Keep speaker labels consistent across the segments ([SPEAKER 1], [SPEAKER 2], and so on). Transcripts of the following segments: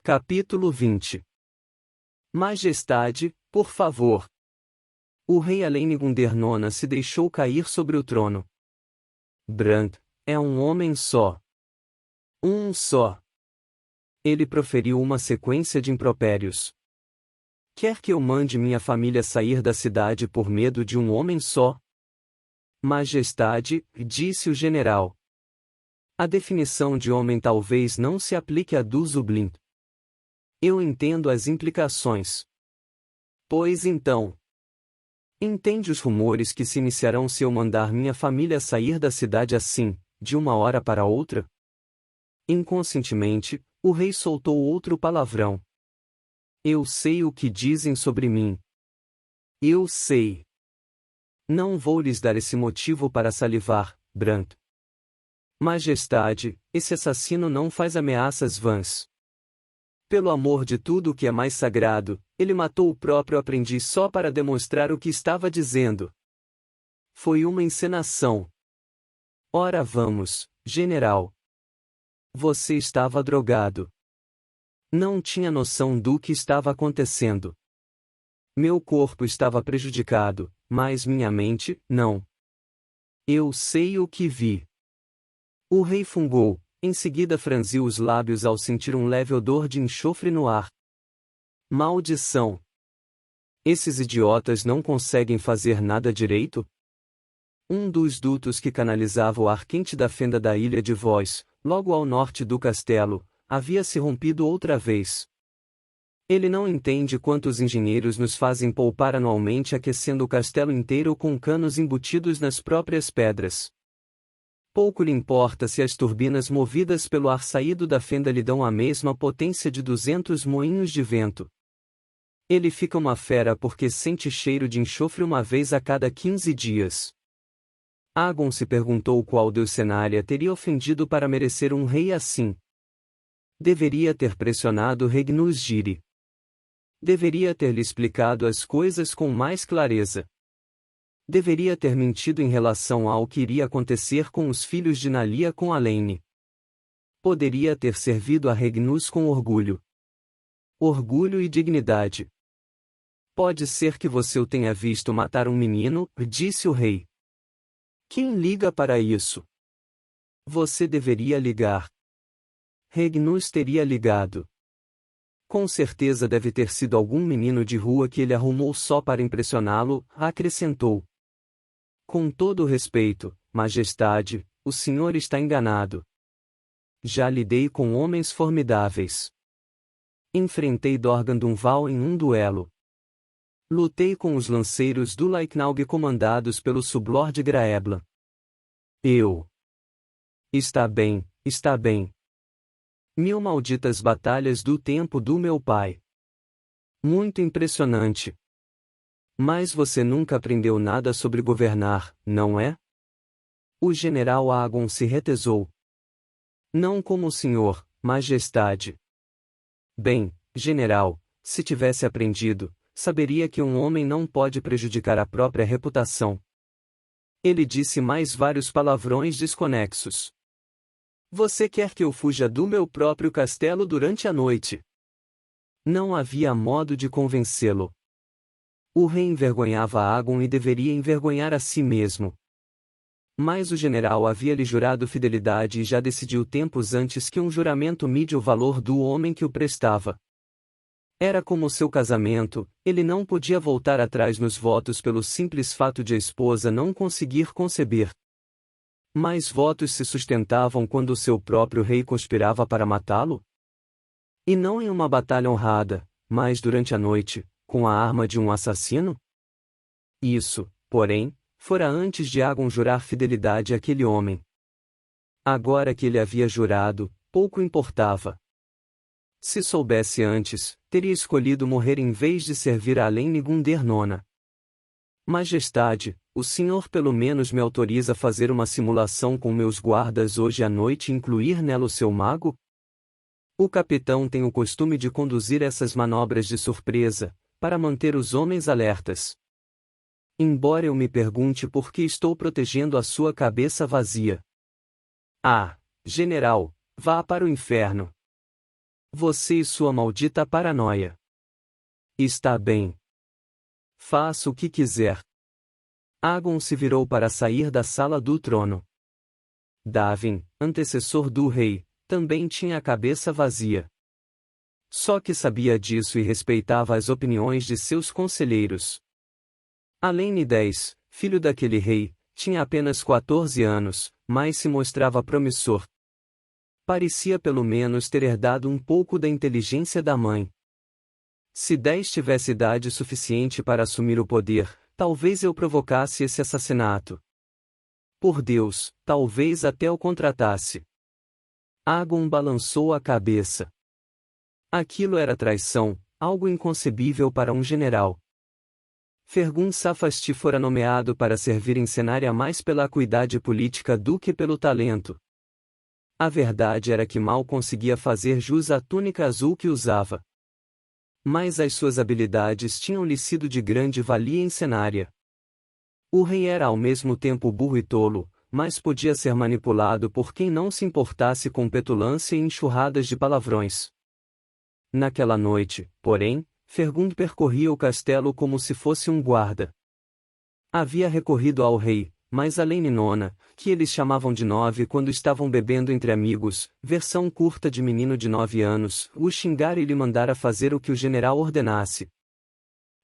[SPEAKER 1] Capítulo 20. Majestade, por favor. O rei Alenigundernon se deixou cair sobre o trono. Brand, é um homem só. Um só. Ele proferiu uma sequência de impropérios. Quer que eu mande minha família sair da cidade por medo de um homem só? Majestade, disse o general. A definição de homem talvez não se aplique a Duzublin. Eu entendo as implicações. Pois então. Entende os rumores que se iniciarão se eu mandar minha família sair da cidade assim, de uma hora para outra? Inconscientemente, o rei soltou outro palavrão. Eu sei o que dizem sobre mim. Eu sei. Não vou lhes dar esse motivo para salivar, Brand. Majestade, esse assassino não faz ameaças vãs. Pelo amor de tudo o que é mais sagrado, ele matou o próprio aprendiz só para demonstrar o que estava dizendo. Foi uma encenação. Ora vamos, general. Você estava drogado. Não tinha noção do que estava acontecendo. Meu corpo estava prejudicado, mas minha mente, não. Eu sei o que vi. O rei fungou. Em seguida franziu os lábios ao sentir um leve odor de enxofre no ar. Maldição! Esses idiotas não conseguem fazer nada direito? Um dos dutos que canalizava o ar quente da fenda da ilha de Voz, logo ao norte do castelo, havia se rompido outra vez. Ele não entende quantos engenheiros nos fazem poupar anualmente aquecendo o castelo inteiro com canos embutidos nas próprias pedras. Pouco lhe importa se as turbinas movidas pelo ar saído da fenda lhe dão a mesma potência de 200 moinhos de vento. Ele fica uma fera porque sente cheiro de enxofre uma vez a cada 15 dias. Agon se perguntou qual deus Cenária teria ofendido para merecer um rei assim. Deveria ter pressionado Regnus-Giri. Deveria ter-lhe explicado as coisas com mais clareza. Deveria ter mentido em relação ao que iria acontecer com os filhos de Nalia com Alaine. Poderia ter servido a Regnus com orgulho. Orgulho e dignidade. Pode ser que você o tenha visto matar um menino, disse o rei. Quem liga para isso? Você deveria ligar. Regnus teria ligado. Com certeza deve ter sido algum menino de rua que ele arrumou só para impressioná-lo, acrescentou. Com todo o respeito, Majestade, o senhor está enganado. Já lidei com homens formidáveis. Enfrentei Dorgan Dunval em um duelo. Lutei com os lanceiros do Laiknaug comandados pelo sublorde Graeblan. Está bem, está bem. 1000 malditas batalhas do tempo do meu pai. Muito impressionante. Mas você nunca aprendeu nada sobre governar, não é? O general Agon se retesou. Não como o senhor, Majestade. Bem, general, se tivesse aprendido, saberia que um homem não pode prejudicar a própria reputação. Ele disse mais vários palavrões desconexos. Você quer que eu fuja do meu próprio castelo durante a noite? Não havia modo de convencê-lo. O rei envergonhava Agon e deveria envergonhar a si mesmo. Mas o general havia lhe jurado fidelidade e já decidiu tempos antes que um juramento mide o valor do homem que o prestava. Era como seu casamento, ele não podia voltar atrás nos votos pelo simples fato de a esposa não conseguir conceber. Mas votos se sustentavam quando o seu próprio rei conspirava para matá-lo? E não em uma batalha honrada, mas durante a noite, com a arma de um assassino? Isso, porém, fora antes de Agon jurar fidelidade àquele homem. Agora que ele havia jurado, pouco importava. Se soubesse antes, teria escolhido morrer em vez de servir a Alenigundernon. Majestade, o senhor pelo menos me autoriza a fazer uma simulação com meus guardas hoje à noite e incluir nela o seu mago? O capitão tem o costume de conduzir essas manobras de surpresa, para manter os homens alertas. Embora eu me pergunte por que estou protegendo a sua cabeça vazia. Ah, general, vá para o inferno. Você e sua maldita paranoia. Está bem. Faça o que quiser. Agon se virou para sair da sala do trono. Davin, antecessor do rei, também tinha a cabeça vazia. Só que sabia disso e respeitava as opiniões de seus conselheiros. Além 10, filho daquele rei, tinha apenas 14 anos, mas se mostrava promissor. Parecia pelo menos ter herdado um pouco da inteligência da mãe. Se 10 tivesse idade suficiente para assumir o poder, talvez eu provocasse esse assassinato. Por Deus, talvez até o contratasse. Agon balançou a cabeça. Aquilo era traição, algo inconcebível para um general. Fergun Safasti fora nomeado para servir em Cenária mais pela acuidade política do que pelo talento. A verdade era que mal conseguia fazer jus à túnica azul que usava. Mas as suas habilidades tinham-lhe sido de grande valia em Cenária. O rei era ao mesmo tempo burro e tolo, mas podia ser manipulado por quem não se importasse com petulância e enxurradas de palavrões. Naquela noite, porém, Fergund percorria o castelo como se fosse um guarda. Havia recorrido ao rei, mas a Lene Nona, que eles chamavam de 9 quando estavam bebendo entre amigos, versão curta de menino de 9 anos, o xingara e lhe mandara fazer o que o general ordenasse.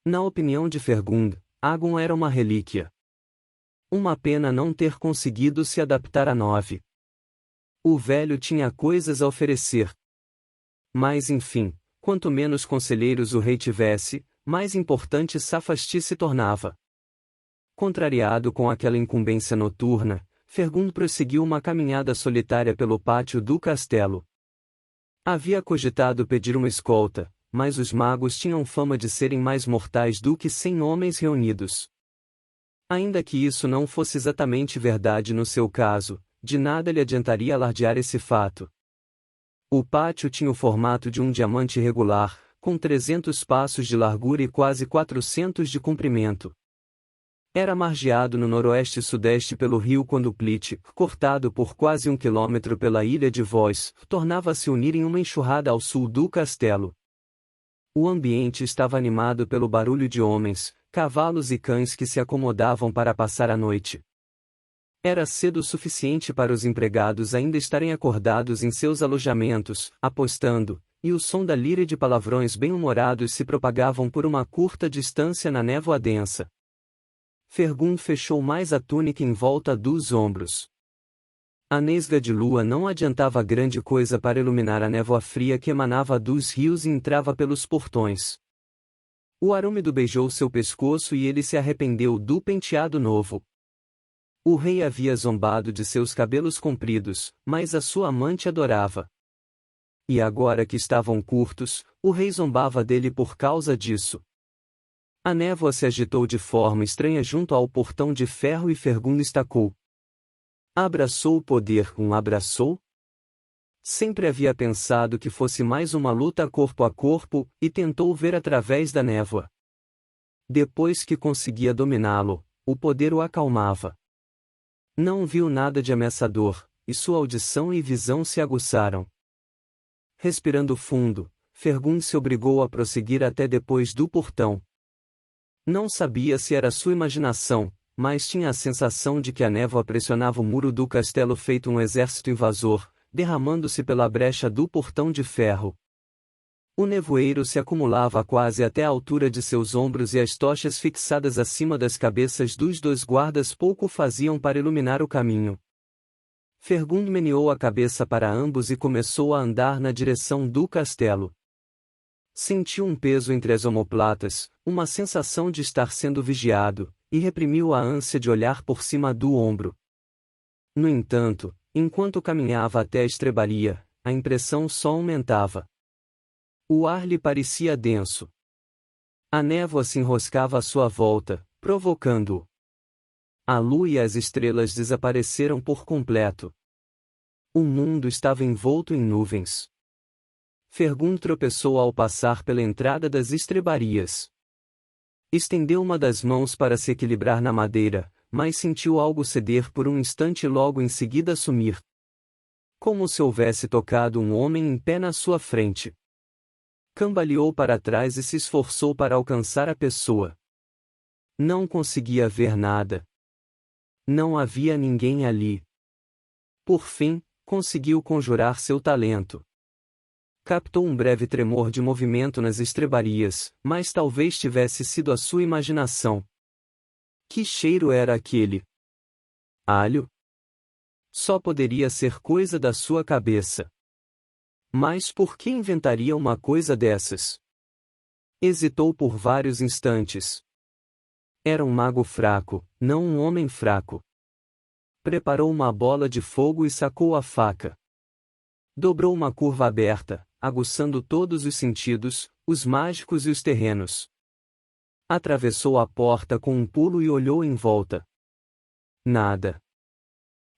[SPEAKER 1] Na opinião de Fergund, Agon era uma relíquia. Uma pena não ter conseguido se adaptar a 9. O velho tinha coisas a oferecer. Mas enfim, quanto menos conselheiros o rei tivesse, mais importante Safasti se tornava. Contrariado com aquela incumbência noturna, Fergund prosseguiu uma caminhada solitária pelo pátio do castelo. Havia cogitado pedir uma escolta, mas os magos tinham fama de serem mais mortais do que 100 homens reunidos. Ainda que isso não fosse exatamente verdade no seu caso, de nada lhe adiantaria alardear esse fato. O pátio tinha o formato de um diamante regular, com 300 passos de largura e quase 400 de comprimento. Era margeado no noroeste e sudeste pelo rio Conduplite, cortado por quase 1 quilômetro pela ilha de Voz, tornava-se unir em uma enxurrada ao sul do castelo. O ambiente estava animado pelo barulho de homens, cavalos e cães que se acomodavam para passar a noite. Era cedo o suficiente para os empregados ainda estarem acordados em seus alojamentos, apostando, e o som da lira e de palavrões bem-humorados se propagavam por uma curta distância na névoa densa. Fergund fechou mais a túnica em volta dos ombros. A nesga de lua não adiantava grande coisa para iluminar a névoa fria que emanava dos rios e entrava pelos portões. O ar úmido beijou seu pescoço e ele se arrependeu do penteado novo. O rei havia zombado de seus cabelos compridos, mas a sua amante adorava. E agora que estavam curtos, o rei zombava dele por causa disso. A névoa se agitou de forma estranha junto ao portão de ferro e Fergund estacou. Abraçou o poder, abraçou? Sempre havia pensado que fosse mais uma luta corpo a corpo, e tentou ver através da névoa. Depois que conseguia dominá-lo, o poder o acalmava. Não viu nada de ameaçador, e sua audição e visão se aguçaram. Respirando fundo, Fergund se obrigou a prosseguir até depois do portão. Não sabia se era sua imaginação, mas tinha a sensação de que a névoa pressionava o muro do castelo feito um exército invasor, derramando-se pela brecha do portão de ferro. O nevoeiro se acumulava quase até a altura de seus ombros e as tochas fixadas acima das cabeças dos 2 guardas pouco faziam para iluminar o caminho. Fergund meneou a cabeça para ambos e começou a andar na direção do castelo. Sentiu um peso entre as omoplatas, uma sensação de estar sendo vigiado, e reprimiu a ânsia de olhar por cima do ombro. No entanto, enquanto caminhava até a estrebaria, a impressão só aumentava. O ar lhe parecia denso. A névoa se enroscava à sua volta, provocando-o. A lua e as estrelas desapareceram por completo. O mundo estava envolto em nuvens. Fergund tropeçou ao passar pela entrada das estrebarias. Estendeu uma das mãos para se equilibrar na madeira, mas sentiu algo ceder por um instante e logo em seguida sumir. como se houvesse tocado um homem em pé na sua frente. Cambaleou para trás e se esforçou para alcançar a pessoa. Não conseguia ver nada. Não havia ninguém ali. Por fim, conseguiu conjurar seu talento. Captou um breve tremor de movimento nas estrebarias, mas talvez tivesse sido a sua imaginação. Que cheiro era aquele? Alho? Só poderia ser coisa da sua cabeça. Mas por que inventaria uma coisa dessas? Hesitou por vários instantes. Era um mago fraco, não um homem fraco. Preparou uma bola de fogo e sacou a faca. Dobrou uma curva aberta, aguçando todos os sentidos, os mágicos e os terrenos. Atravessou a porta com um pulo e olhou em volta. Nada.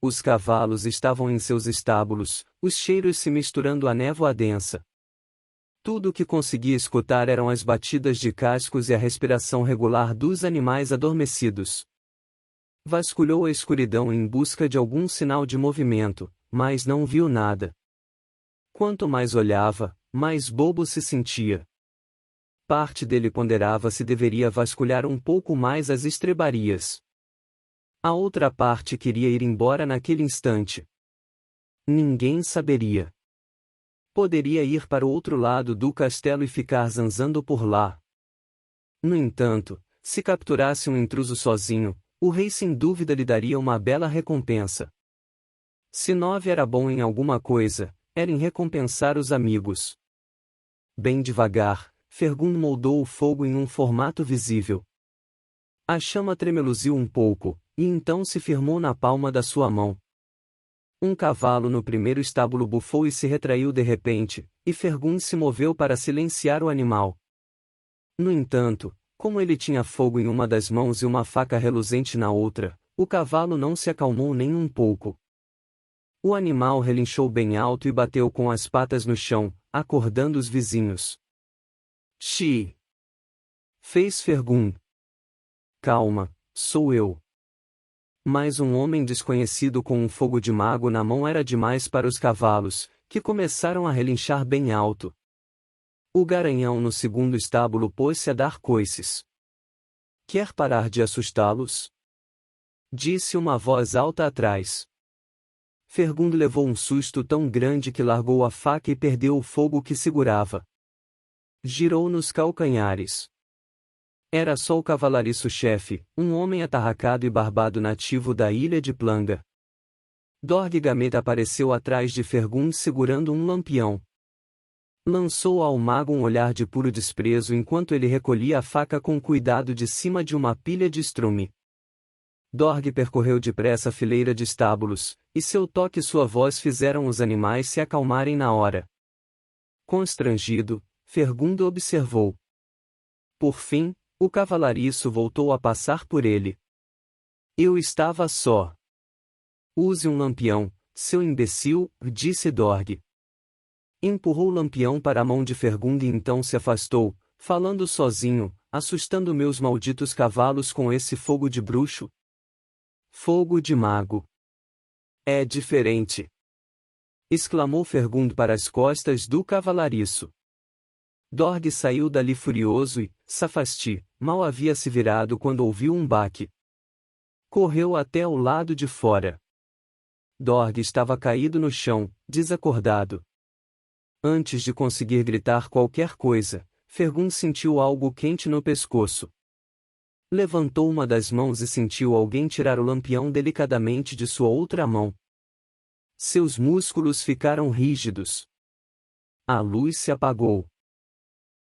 [SPEAKER 1] Os cavalos estavam em seus estábulos, os cheiros se misturando à névoa densa. Tudo o que conseguia escutar eram as batidas de cascos e a respiração regular dos animais adormecidos. Vasculhou a escuridão em busca de algum sinal de movimento, mas não viu nada. Quanto mais olhava, mais bobo se sentia. Parte dele ponderava se deveria vasculhar um pouco mais as estrebarias. A outra parte queria ir embora naquele instante. Ninguém saberia. Poderia ir para o outro lado do castelo e ficar zanzando por lá. No entanto, se capturasse um intruso sozinho, o rei sem dúvida lhe daria uma bela recompensa. Se Nove era bom em alguma coisa, era em recompensar os amigos. Bem devagar, Fergun moldou o fogo em um formato visível. A chama tremeluziu um pouco, e então se firmou na palma da sua mão. Um cavalo no primeiro estábulo bufou e se retraiu de repente, e Fergun se moveu para silenciar o animal. No entanto, como ele tinha fogo em uma das mãos e uma faca reluzente na outra, o cavalo não se acalmou nem um pouco. O animal relinchou bem alto e bateu com as patas no chão, acordando os vizinhos. Xi! Fez Fergun. Calma, sou eu. Mas um homem desconhecido com um fogo de mago na mão era demais para os cavalos, que começaram a relinchar bem alto. O garanhão no segundo estábulo pôs-se a dar coices. Quer parar de assustá-los? Disse uma voz alta atrás. Fergun levou um susto tão grande que largou a faca e perdeu o fogo que segurava. Girou nos calcanhares. Era só o cavalariço-chefe, um homem atarracado e barbado nativo da ilha de Planga. Dorg Gameta apareceu atrás de Fergun segurando um lampião. Lançou ao mago um olhar de puro desprezo enquanto ele recolhia a faca com cuidado de cima de uma pilha de estrume. Dorg percorreu depressa a fileira de estábulos, e seu toque e sua voz fizeram os animais se acalmarem na hora. Constrangido, Fergun observou. Por fim, o cavalariço voltou a passar por ele. Eu estava só. Use um lampião, seu imbecil, disse Dorg. Empurrou o lampião para a mão de Fergun e então se afastou, falando sozinho, assustando meus malditos cavalos com esse fogo de bruxo. Fogo de mago. É diferente. Exclamou Fergun para as costas do cavalariço. Dorg saiu dali furioso e, safasti, mal havia se virado quando ouviu um baque. Correu até o lado de fora. Dorg estava caído no chão, desacordado. Antes de conseguir gritar qualquer coisa, Fergun sentiu algo quente no pescoço. Levantou uma das mãos e sentiu alguém tirar o lampião delicadamente de sua outra mão. Seus músculos ficaram rígidos. A luz se apagou.